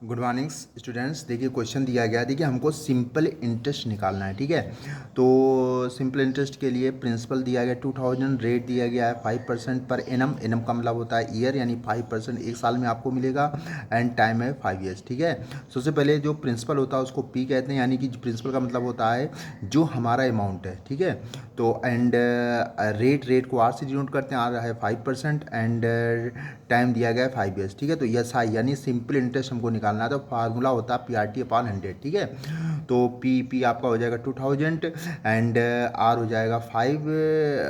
Good morning students. देखिए question दिया गया है। देखिए हमको सिंपल इंटरेस्ट निकालना है, ठीक है। तो सिंपल इंटरेस्ट के लिए प्रिंसिपल दिया गया 2000, रेट दिया गया है 5% पर एनम। एनम का मतलब होता है ईयर, यानी 5% एक साल में आपको मिलेगा, एंड टाइम है 5 ईयर्स, ठीक है। सबसे पहले जो प्रिंसिपल होता है उसको पी कहते हैं, यानी कि प्रिंसिपल का मतलब होता है जो हमारा अमाउंट है, ठीक है। तो एंड रेट को आर से डिनोट करते हैं, आर है 5%, एंड टाइम दिया गया है 5 ईयर्स, ठीक है। तो यस आई यानी सिंपल इंटरेस्ट हमको निकालना है, तो फार्मूला होता है PRT/100, ठीक है। तो पी आपका हो जाएगा 2000, एंड आर हो जाएगा 5,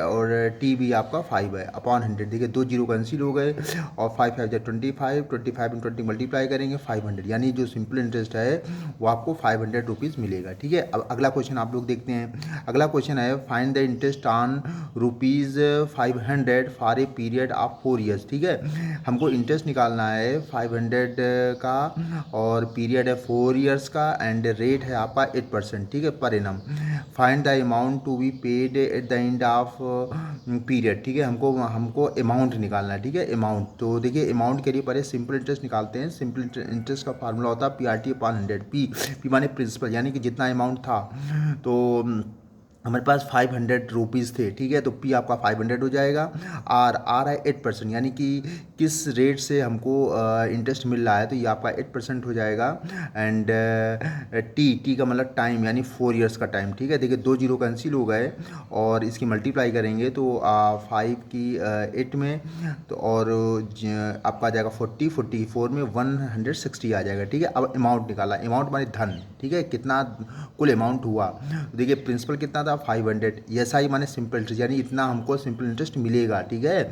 और टी भी आपका 5 है अपॉन 100। देखिए 2 जीरो कैंसिल हो गए, और 5 5 जा 25, 25 में 20 मल्टीप्लाई करेंगे 500, यानी जो सिंपल इंटरेस्ट है वो आपको 500 रुपीज़ मिलेगा, ठीक है। अब अगला क्वेश्चन आप लोग देखते हैं। अगला क्वेश्चन है find the interest on ₹500 for a period of 4 years, ठीक है। हमको इंटरेस्ट निकालना है 500 का, और पीरियड है 4 ईयर्स का, एंड रेट है आपका 8%, ठीक है, per annum. Find the amount to be paid at the end of period, ठीक है। हमको हमको अमाउंट निकालना है, ठीक है, अमाउंट। तो देखिए अमाउंट के लिए पहले सिंपल इंटरेस्ट निकालते हैं। सिंपल इंटरेस्ट का फार्मूला होता है PRT/100। पी माने प्रिंसिपल, यानी कि जितना अमाउंट था, तो हमारे पास 500 रुपीज़ थे, ठीक है। तो पी आपका 500 हो जाएगा। आर है 8%, यानी कि किस रेट से हमको इंटरेस्ट मिल रहा है, तो ये आपका 8% हो जाएगा। एंड टी का मतलब टाइम, यानी 4 ईयर्स का टाइम, ठीक है। देखिए 2 जीरो कैंसिल हो गए, और इसकी मल्टीप्लाई करेंगे तो 5 की 8 में, तो और आपका आ जाएगा 40, 44 में 160 आ जाएगा, ठीक है। अब अमाउंट निकाला, अमाउंट माने धन, ठीक है, कितना कुल अमाउंट हुआ। देखिए प्रिंसिपल कितना था 500, एस आई माने सिंपल इंटरेस्ट, यानी इतना हमको सिंपल इंटरेस्ट मिलेगा, ठीक है।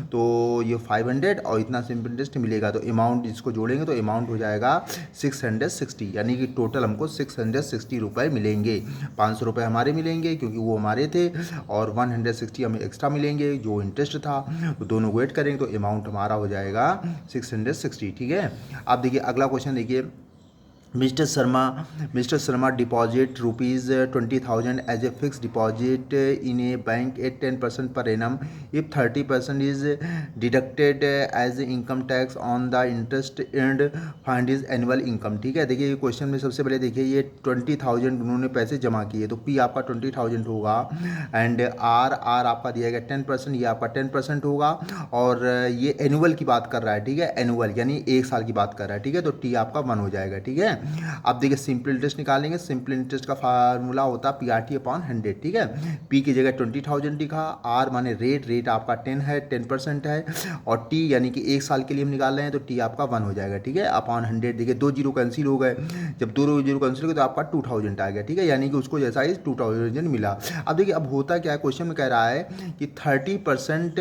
तो ये 500 और इतना सिंपल इंटरेस्ट मिलेगा, तो अमाउंट इसको जोड़ेंगे तो अमाउंट हो जाएगा 660, यानी कि टोटल हमको 660 रुपये मिलेंगे। 500 रुपये हमारे मिलेंगे क्योंकि वो हमारे थे, और 160 हमें एक्स्ट्रा मिलेंगे जो इंटरेस्ट था। तो दोनों को ऐड करेंगे तो अमाउंट हमारा हो जाएगा 660, ठीक है। अब देखिए अगला क्वेश्चन देखिए। Mister Sharma deposit ₹20,000 as a fix deposit in a bank at 10% per annum. If 30% is deducted as income tax on the interest and find is annual income, ठीक है। देखिए ये क्वेश्चन में सबसे पहले देखिए ये 20,000 उन्होंने पैसे जमा किए, तो पी आपका 20,000 होगा, एंड आर आपका दिया गया 10%, ये आपका 10% होगा, और ये एनुअल की बात कर रहा है, ठीक है, एनुअल यानी एक साल की बात कर रहा है, ठीक है। तो टी आपका 1 हो जाएगा, ठीक है। अब देखिए सिंपल इंटरेस्ट निकालेंगे। सिंपल इंटरेस्ट का फार्मूला होता है PRT/100, ठीक है। पी की जगह 20,000 लिखा, आर माने रेट आपका 10 है, 10% है, और टी यानी कि एक साल के लिए हम निकाल रहे हैं, तो टी आपका 1 हो जाएगा, ठीक है, अपॉन 100। देखिए 2 जीरो कैंसिल हो गए, जब 2 जीरो कैंसिल हो गए तो आपका 2000 आ गया, ठीक है, यानी कि उसको जैसा ही 2000 मिला। अब देखिए अब होता क्या है, क्वेश्चन में कह रहा है कि 30%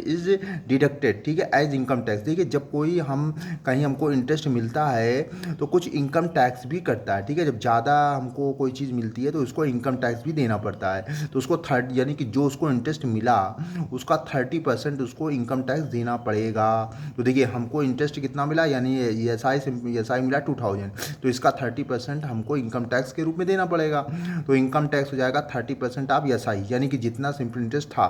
इज डिडक्टेड, ठीक है, एज इनकम टैक्स। देखिए जब कोई हम कहीं हमको इंटरेस्ट मिलता है तो कुछ इनकम टैक्स भी कटता है, ठीक है। जब ज़्यादा हमको कोई चीज़ मिलती है तो उसको इनकम टैक्स भी देना पड़ता है, तो उसको यानी कि जो उसको इंटरेस्ट मिला उसका 30% उसको इनकम टैक्स देना पड़ेगा। तो देखिए हमको इंटरेस्ट कितना मिला, यानी एस आई मिला 2000, तो इसका 30% हमको इनकम टैक्स के रूप में देना पड़ेगा। तो इनकम टैक्स हो जाएगा 30% ऑफ एस आई, यानी कि जितना सिंपल इंटरेस्ट था,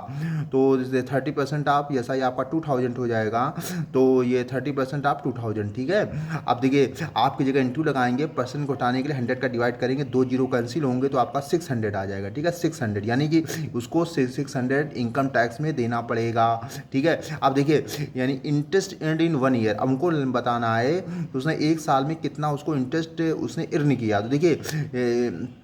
तो 30% ऑफ एस आई आपका 2000 हो जाएगा, तो ये 30% ऑफ 2000, ठीक है। अब देखिए आपकी जगह इंटू लगाएंगे, परसेंट को हटाने के लिए 100 का डिवाइड करेंगे, 2 जीरो कैंसिल होंगे तो आपका 600 आ जाएगा, ठीक है, 600, यानी कि उसको 600 इनकम टैक्स में देना पड़ेगा, ठीक है। अब देखिए यानी इंटरेस्ट अर्नड इन 1 ईयर, हमको बताना है तो उसने एक साल में कितना उसको इंटरेस्ट उसने अर्न किया। तो देखिए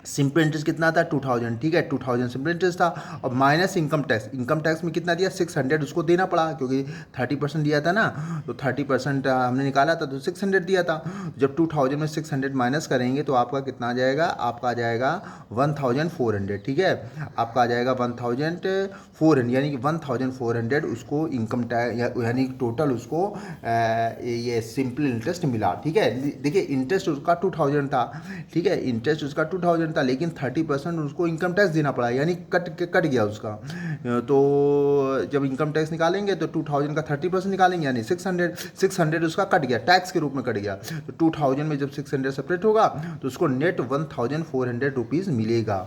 सिंपल इंटरेस्ट कितना था 2000, ठीक है, 2000 सिंपल इंटरेस्ट था, और माइनस इनकम टैक्स में कितना दिया 600 उसको देना पड़ा, क्योंकि 30% दिया था ना, तो 30% हमने निकाला था तो 600 दिया था। जब 2000 में 600 माइनस करेंगे तो आपका कितना आ जाएगा, आपका आ जाएगा 1400, ठीक है, आपका आ जाएगा 1400, यानी कि 1400 उसको इनकम टैक्स यानी टोटल उसको ये सिंपल इंटरेस्ट मिला, ठीक है। देखिए इंटरेस्ट उसका 2000 था, ठीक है, इंटरेस्ट उसका 2000 था, लेकिन 30% उसको इनकम टैक्स देना पड़ा, यानी कट गया उसका। तो जब इनकम टैक्स निकालेंगे तो 2000 का 30% निकालेंगे, यानी 600 उसका कट गया, टैक्स के रूप में कट गया। तो 2000 में जब 600 सेपरेट होगा तो उसको नेट 1400 रुपीज़ मिलेगा।